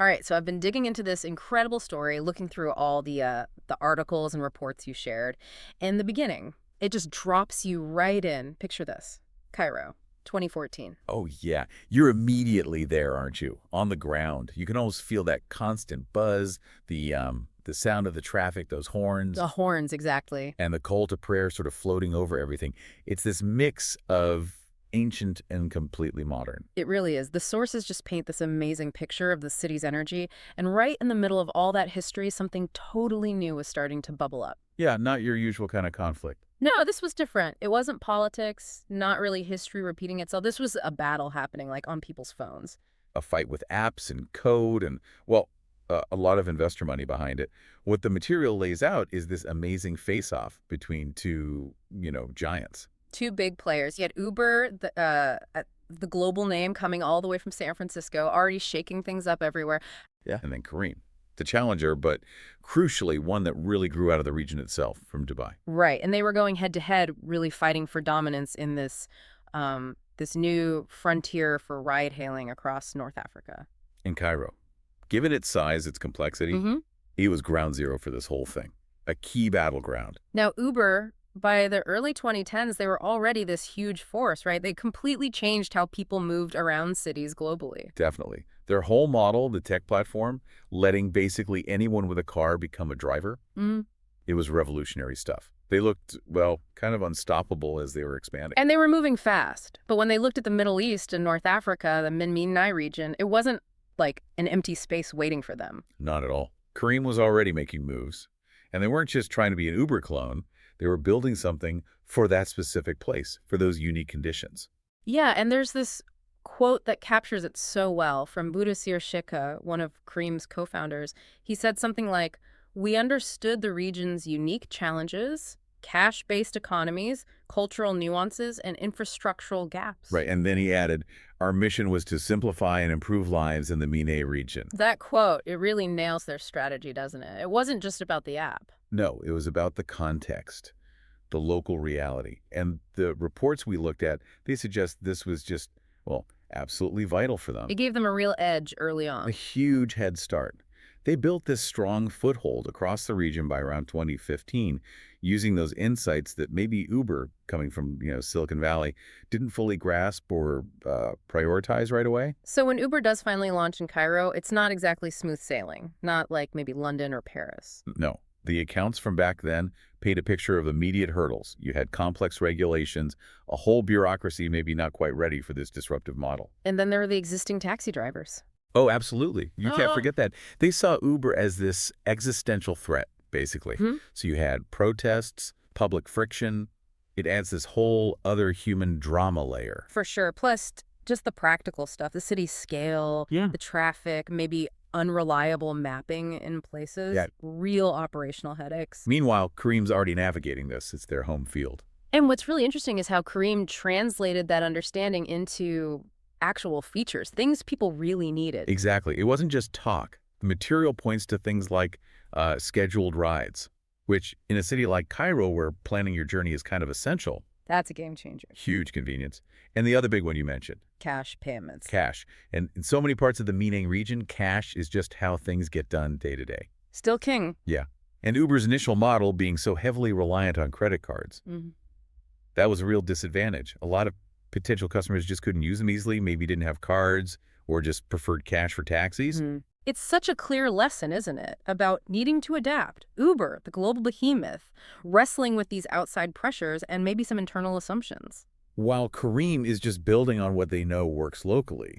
All right, so I've been digging into this incredible story, looking through all the articles and reports you shared. In the beginning, it just drops you right in. Picture this: Cairo, 2014. Oh, yeah. You're immediately there, aren't you? On the ground. You can almost feel that constant buzz, the sound of the traffic, those horns, The horns, exactly. and the call to prayer sort of floating over everything. It's this mix of ancient and completely modern. It really is. The sources just paint this amazing picture of the city's energy, and right in the middle of all that history, something totally new was starting to bubble up. Yeah, not your usual kind of conflict. No, this was different. It wasn't politics, not really history repeating itself. This was a battle happening, like on people's phones. A fight with apps and code and, well, a lot of investor money behind it. What the material lays out is this amazing face-off between two, giants. Two big players. You had Uber, the global name coming all the way from San Francisco, already shaking things up everywhere. Yeah. And then Careem, the challenger, but crucially one that really grew out of the region itself from Dubai. Right, and they were going head to head, really fighting for dominance in this new frontier for ride-hailing across North Africa. In Cairo. Given its size, its complexity, hmm he was ground zero for this whole thing. A key battleground. Now, Uber, by the early 2010s, they were already this huge force, right? They completely changed how people moved around cities globally. Definitely. Their whole model, the tech platform, letting basically anyone with a car become a driver, Mhm. it was revolutionary stuff. They looked, well, kind of unstoppable as they were expanding. And they were moving fast. But when they looked at the Middle East and North Africa, the Minmini region, it wasn't like an empty space waiting for them. Not at all. Careem was already making moves. And they weren't just trying to be an Uber clone. They were building something for that specific place, for those unique conditions. Yeah, and there's this quote that captures it so well from Budasir Shikha, one of Careem's co-founders. He said something like, "We understood the region's unique challenges, cash-based economies, cultural nuances, and infrastructural gaps." Right. And then he added, our mission was to simplify and improve lives in the Mine region. That quote, it really nails their strategy, doesn't it? It wasn't just about the app. No, it was about the context, the local reality. And the reports we looked at, they suggest this was just, well, absolutely vital for them. It gave them a real edge early A on. huge head start. They built this strong foothold across the region by around 2015, using those insights that maybe Uber, coming from Silicon Valley, didn't fully grasp or prioritize right away. So when Uber does finally launch in Cairo, it's not exactly smooth sailing, not like maybe London or Paris. No, the accounts from back then paint a picture of immediate hurdles. You had complex regulations, a whole bureaucracy maybe not quite ready for this disruptive model. And then there are the existing taxi drivers. Oh, absolutely. You can't Oh. forget that. They saw Uber as this existential threat, basically. Hmm? So you had protests, public friction. It adds this whole other human drama layer. For sure. Plus, just the practical stuff, the city scale, Yeah. the traffic, maybe unreliable mapping in places, Yeah. real operational headaches. Meanwhile, Kareem's already navigating this. It's their home field. And what's really interesting is how Careem translated that understanding into actual features, things people really needed. Exactly. It wasn't just talk. The material points to things like scheduled rides, which in a city like Cairo, where planning your journey is kind of essential, That's a game changer. huge convenience. And the other big one you mentioned, Cash payments. cash. And in so many parts of the Minang region, cash is just how things get done day to day. Still king. Yeah. And Uber's initial model being so heavily reliant on credit cards, Mhm. that was a real disadvantage. A lot of potential customers just couldn't use them easily, maybe didn't have cards or just preferred cash for taxis. Mhm. It's such a clear lesson, isn't it, about needing to adapt. Uber, the global behemoth, wrestling with these outside pressures and maybe some internal assumptions. While Careem is just building on what they know works locally,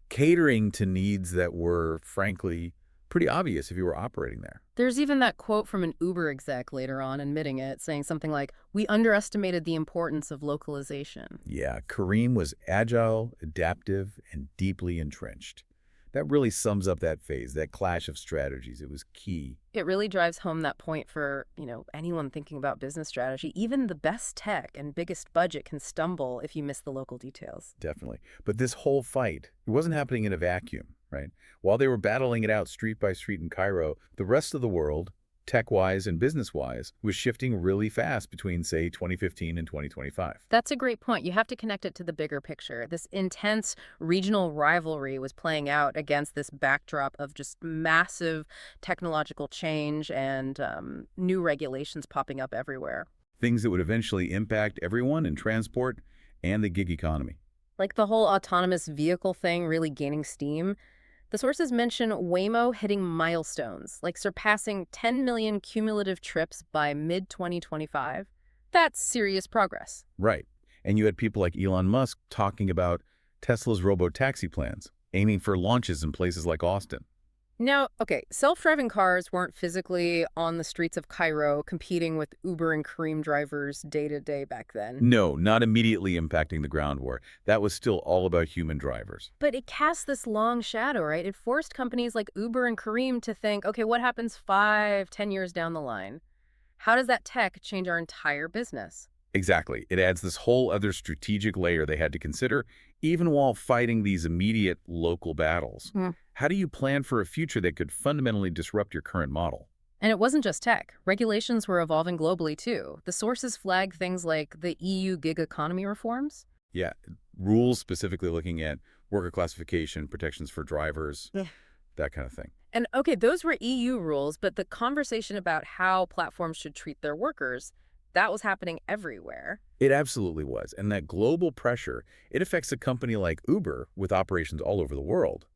catering to needs that were, frankly, pretty obvious if you were operating there. There's even that quote from an Uber exec later on admitting it, saying something like, "We underestimated the importance of localization." Yeah, Careem was agile, adaptive, and deeply entrenched. That really sums up that phase, that clash of strategies. It was key. It really drives home that point for, anyone thinking about business strategy. Even the best tech and biggest budget can stumble if you miss the local details. Definitely. But this whole fight, it wasn't happening in a vacuum, right? While they were battling it out street by street in Cairo, the rest of the world, tech-wise and business-wise, was shifting really fast between, say, 2015 and 2025. That's a great point. You have to connect it to the bigger picture. This intense regional rivalry was playing out against this backdrop of just massive technological change and new regulations popping up everywhere. Things that would eventually impact everyone in transport and the gig economy. Like the whole autonomous vehicle thing really gaining steam. The sources mention Waymo hitting milestones, like surpassing 10 million cumulative trips by mid-2025. That's serious progress. Right. And you had people like Elon Musk talking about Tesla's robo-taxi plans, aiming for launches in places like Austin. Now, okay, self-driving cars weren't physically on the streets of Cairo competing with Uber and Careem drivers day to day back then. No, not immediately impacting the ground war. That was still all about human drivers. But it cast this long shadow, right? It forced companies like Uber and Careem to think, okay, what happens 5, 10 years down the line? How does that tech change our entire business? Exactly. It adds this whole other strategic layer they had to consider, even while fighting these immediate local battles. How do you plan for a future that could fundamentally disrupt your current model? And it wasn't just tech. Regulations were evolving globally, too. The sources flag things like the EU gig economy reforms. Yeah, rules specifically looking at worker classification, protections for drivers, that kind of thing. And okay, those were EU rules, but the conversation about how platforms should treat their workers, that was happening everywhere. It absolutely was. And that global pressure, it affects a company like Uber with operations all over the world.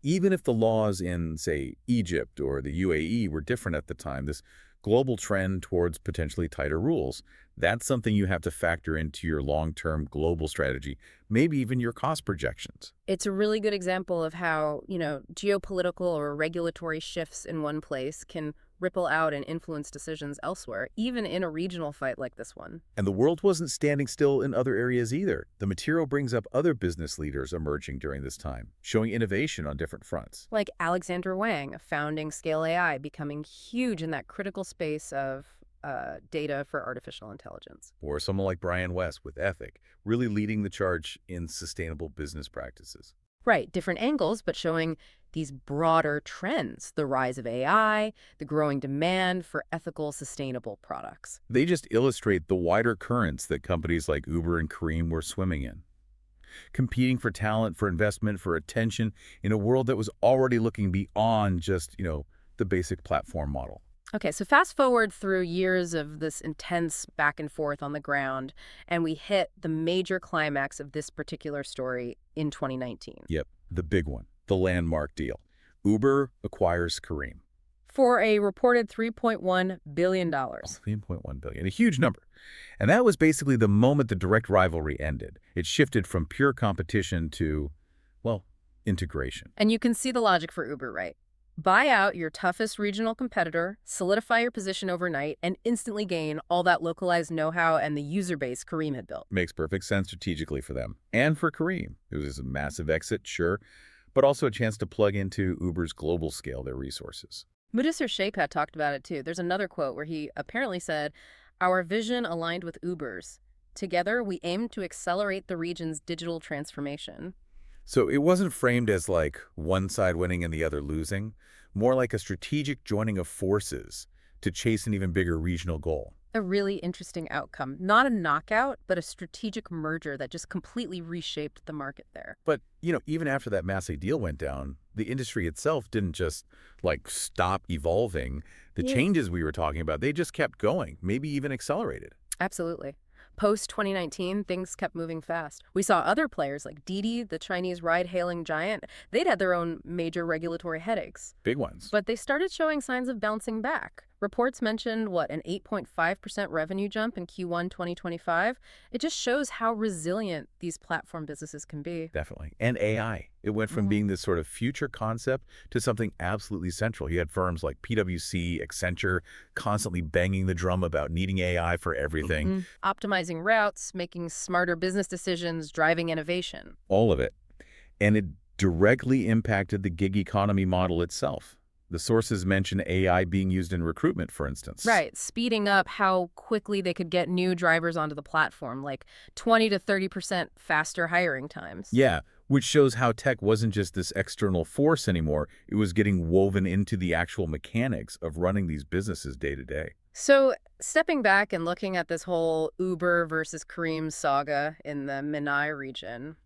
Even if the laws in, say, Egypt or the UAE were different at the time, this global trend towards potentially tighter rules, that's something you have to factor into your long-term global strategy, maybe even your cost projections. It's a really good example of how, geopolitical or regulatory shifts in one place can ripple out and influence decisions elsewhere, even in a regional fight like this one. And the world wasn't standing still in other areas either. The material brings up other business leaders emerging during this time, showing innovation on different fronts. Like Alexander Wang, founding Scale AI, becoming huge in that critical space of data for artificial intelligence. Or someone like Brian West with Ethic, really leading the charge in sustainable business practices. Right, different angles, but showing these broader trends, the rise of AI, the growing demand for ethical, sustainable products. They just illustrate the wider currents that companies like Uber and Careem were swimming in, competing for talent, for investment, for attention in a world that was already looking beyond just, the basic platform model. Okay, so fast forward through years of this intense back and forth on the ground, and we hit the major climax of this particular story in 2019. Yep, the big one, the landmark deal. Uber acquires Careem. For a reported $3.1 billion. $3.1 billion, a huge number. And that was basically the moment the direct rivalry ended. It shifted from pure competition to, integration. And you can see the logic for Uber, right? Buy out your toughest regional competitor, solidify your position overnight, and instantly gain all that localized know-how and the user base Careem had built. Makes perfect sense strategically for them. And for Careem. It was a massive exit, sure, but also a chance to plug into Uber's global scale their resources. Mudassir Sheikhat talked about it too. There's another quote where he apparently said, "Our vision aligned with Uber's. Together, we aim to accelerate the region's digital transformation." So it wasn't framed as like one side winning and the other losing, more like a strategic joining of forces to chase an even bigger regional goal. A really interesting outcome. Not a knockout, but a strategic merger that just completely reshaped the market there. But, even after that massive deal went down, the industry itself didn't just, stop evolving. The changes we were talking about, they just kept going, maybe even accelerated. Absolutely. Post-2019, things kept moving fast. We saw other players like Didi, the Chinese ride-hailing giant. They'd had their own major regulatory headaches. Big ones. But they started showing signs of bouncing back. Reports mentioned, an 8.5% revenue jump in Q1 2025? It just shows how resilient these platform businesses can be. Definitely. And AI. It went from being this sort of future concept to something absolutely central. You had firms like PwC, Accenture, constantly banging the drum about needing AI for everything. Optimizing routes, making smarter business decisions, driving innovation. All of it. And it directly impacted the gig economy model itself. The sources mention AI being used in recruitment, for instance. Right, speeding up how quickly they could get new drivers onto the platform, like 20 to 30% faster hiring times. Yeah, which shows how tech wasn't just this external force anymore. It was getting woven into the actual mechanics of running these businesses day to day. So, stepping back and looking at this whole Uber versus Careem saga in the Menai region,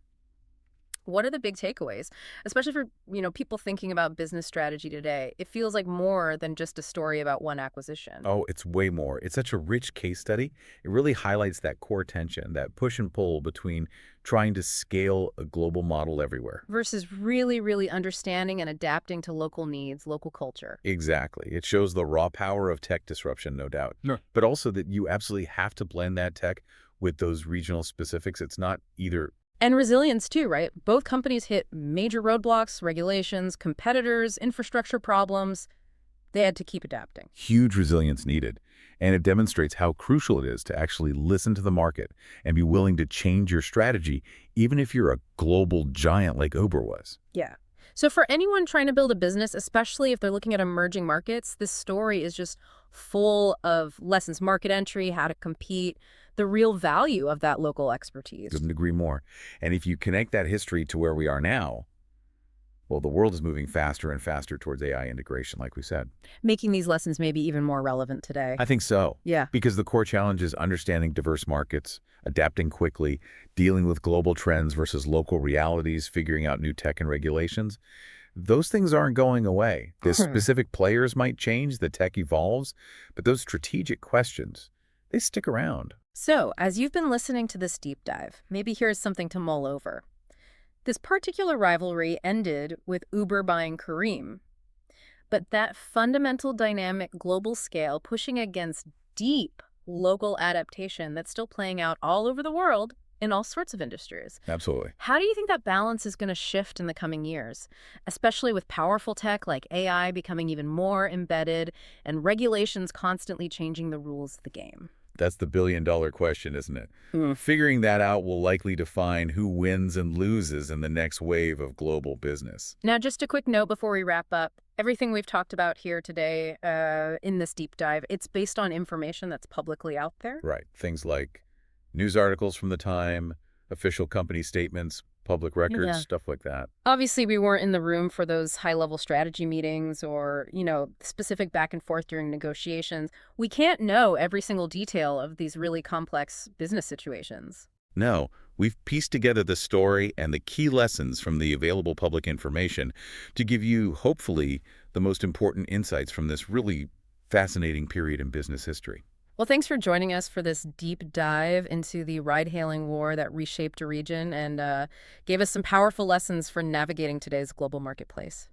what are the big takeaways? Especially for, people thinking about business strategy today. It feels like more than just a story about one acquisition Oh, it's way more. It's such a rich case study. It really highlights that core tension, that push and pull between trying to scale a global model everywhere. versus really, really understanding and adapting to local needs, local culture. Exactly. It shows the raw power of tech disruption, no doubt. No. But also that you absolutely have to blend that tech with those regional specifics. It's not either. And resilience too, right? Both companies hit major roadblocks, regulations, competitors, infrastructure problems. They had to keep adapting. Huge resilience needed. And it demonstrates how crucial it is to actually listen to the market and be willing to change your strategy, even if you're a global giant like Uber was. Yeah. So for anyone trying to build a business, especially if they're looking at emerging markets, this story is just full of lessons, market entry, how to compete, the real value of that local expertise. Couldn't agree more. And if you connect that history to where we are now, well, the world is moving faster and faster towards AI integration, like we said. Making these lessons maybe even more relevant today. I think so. Yeah. Because the core challenge is understanding diverse markets, adapting quickly, dealing with global trends versus local realities, figuring out new tech and regulations. Those things aren't going away. The specific players might change, the tech evolves, but those strategic questions, they stick around. So, as you've been listening to this deep dive, maybe here's something to mull over. This particular rivalry ended with Uber buying Careem, but that fundamental dynamic global scale pushing against deep local adaptation that's still playing out all over the world in all sorts of industries. Absolutely. How do you think that balance is going to shift in the coming years, especially with powerful tech like AI becoming even more embedded and regulations constantly changing the rules of the game? That's the billion-dollar question, isn't it? Figuring that out will likely define who wins and loses in the next wave of global business. Now, just a quick note before we wrap up. Everything we've talked about here today in this deep dive, it's based on information that's publicly out there. Right. Things like news articles from the time, official company statements, public records, Yeah. stuff like that. Obviously, we weren't in the room for those high-level strategy meetings or, specific back and forth during negotiations. We can't know every single detail of these really complex business situations. No, we've pieced together the story and the key lessons from the available public information to give you, hopefully, the most important insights from this really fascinating period in business history. Well, thanks for joining us for this deep dive into the ride-hailing war that reshaped a region and gave us some powerful lessons for navigating today's global marketplace.